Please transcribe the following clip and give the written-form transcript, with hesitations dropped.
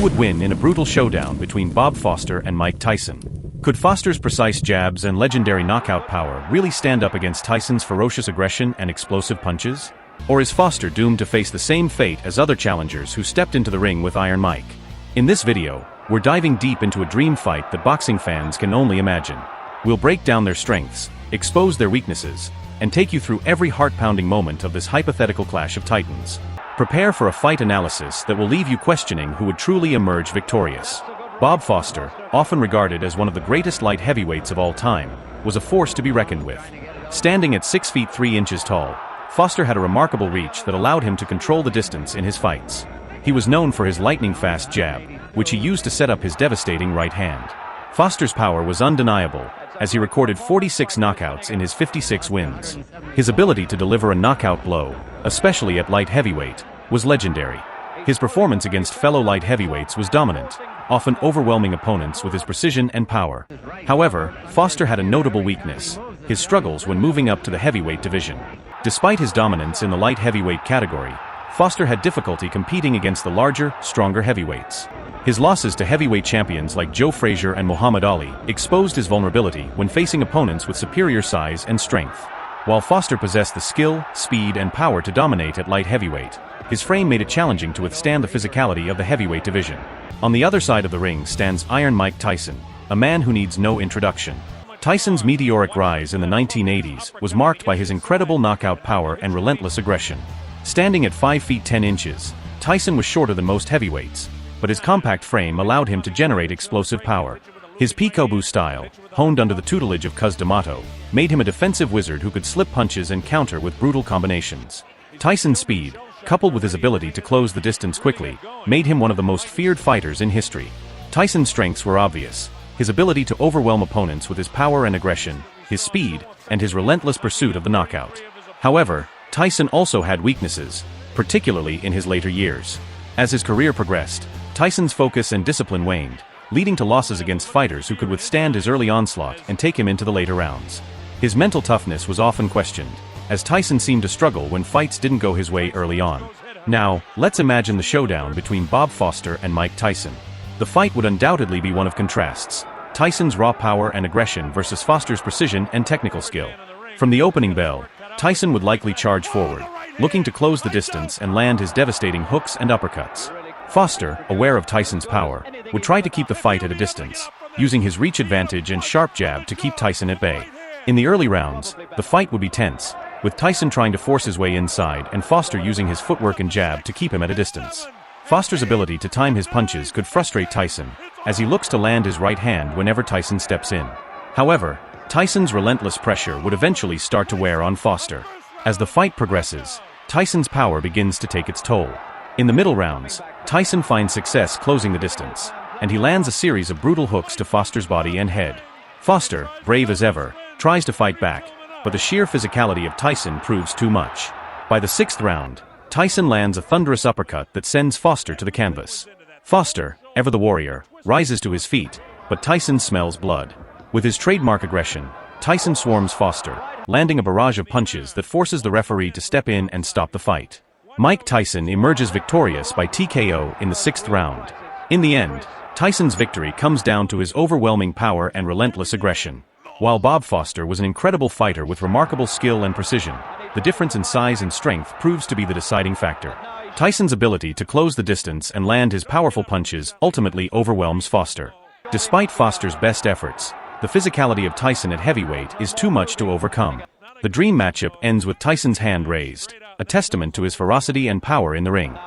would win in a brutal showdown between Bob Foster and Mike Tyson? Could Foster's precise jabs and legendary knockout power really stand up against Tyson's ferocious aggression and explosive punches? Or is Foster doomed to face the same fate as other challengers who stepped into the ring with Iron Mike? In this video, we're diving deep into a dream fight that boxing fans can only imagine. We'll break down their strengths, expose their weaknesses, and take you through every heart-pounding moment of this hypothetical clash of titans. Prepare for a fight analysis that will leave you questioning who would truly emerge victorious. Bob Foster, often regarded as one of the greatest light heavyweights of all time, was a force to be reckoned with. Standing at 6 feet 3 inches tall, Foster had a remarkable reach that allowed him to control the distance in his fights. He was known for his lightning-fast jab, which he used to set up his devastating right hand. Foster's power was undeniable, as he recorded 46 knockouts in his 56 wins. His ability to deliver a knockout blow, especially at light heavyweight, was legendary. His performance against fellow light heavyweights was dominant, often overwhelming opponents with his precision and power. However, Foster had a notable weakness: his struggles when moving up to the heavyweight division. Despite his dominance in the light heavyweight category, Foster had difficulty competing against the larger, stronger heavyweights. His losses to heavyweight champions like Joe Frazier and Muhammad Ali exposed his vulnerability when facing opponents with superior size and strength. While Foster possessed the skill, speed, and power to dominate at light heavyweight, his frame made it challenging to withstand the physicality of the heavyweight division. On the other side of the ring stands Iron Mike Tyson, a man who needs no introduction. Tyson's meteoric rise in the 1980s was marked by his incredible knockout power and relentless aggression. Standing at 5 feet 10 inches, Tyson was shorter than most heavyweights, but his compact frame allowed him to generate explosive power. His peekaboo style, honed under the tutelage of Cus D'Amato, made him a defensive wizard who could slip punches and counter with brutal combinations. Tyson's speed, coupled with his ability to close the distance quickly, made him one of the most feared fighters in history. Tyson's strengths were obvious: his ability to overwhelm opponents with his power and aggression, his speed, and his relentless pursuit of the knockout. However, Tyson also had weaknesses, particularly in his later years. As his career progressed, Tyson's focus and discipline waned, leading to losses against fighters who could withstand his early onslaught and take him into the later rounds. His mental toughness was often questioned, as Tyson seemed to struggle when fights didn't go his way early on. Now, let's imagine the showdown between Bob Foster and Mike Tyson. The fight would undoubtedly be one of contrasts: Tyson's raw power and aggression versus Foster's precision and technical skill. From the opening bell, Tyson would likely charge forward, looking to close the distance and land his devastating hooks and uppercuts. Foster, aware of Tyson's power, would try to keep the fight at a distance, using his reach advantage and sharp jab to keep Tyson at bay. In the early rounds, the fight would be tense, with Tyson trying to force his way inside and Foster using his footwork and jab to keep him at a distance. Foster's ability to time his punches could frustrate Tyson, as he looks to land his right hand whenever Tyson steps in. However, Tyson's relentless pressure would eventually start to wear on Foster. As the fight progresses, Tyson's power begins to take its toll. In the middle rounds, Tyson finds success closing the distance, and he lands a series of brutal hooks to Foster's body and head. Foster, brave as ever, tries to fight back, but the sheer physicality of Tyson proves too much. By the 6th round, Tyson lands a thunderous uppercut that sends Foster to the canvas. Foster, ever the warrior, rises to his feet, but Tyson smells blood. With his trademark aggression, Tyson swarms Foster, landing a barrage of punches that forces the referee to step in and stop the fight. Mike Tyson emerges victorious by TKO in the 6th round. In the end, Tyson's victory comes down to his overwhelming power and relentless aggression. While Bob Foster was an incredible fighter with remarkable skill and precision, the difference in size and strength proves to be the deciding factor. Tyson's ability to close the distance and land his powerful punches ultimately overwhelms Foster. Despite Foster's best efforts, the physicality of Tyson at heavyweight is too much to overcome. The dream matchup ends with Tyson's hand raised, a testament to his ferocity and power in the ring.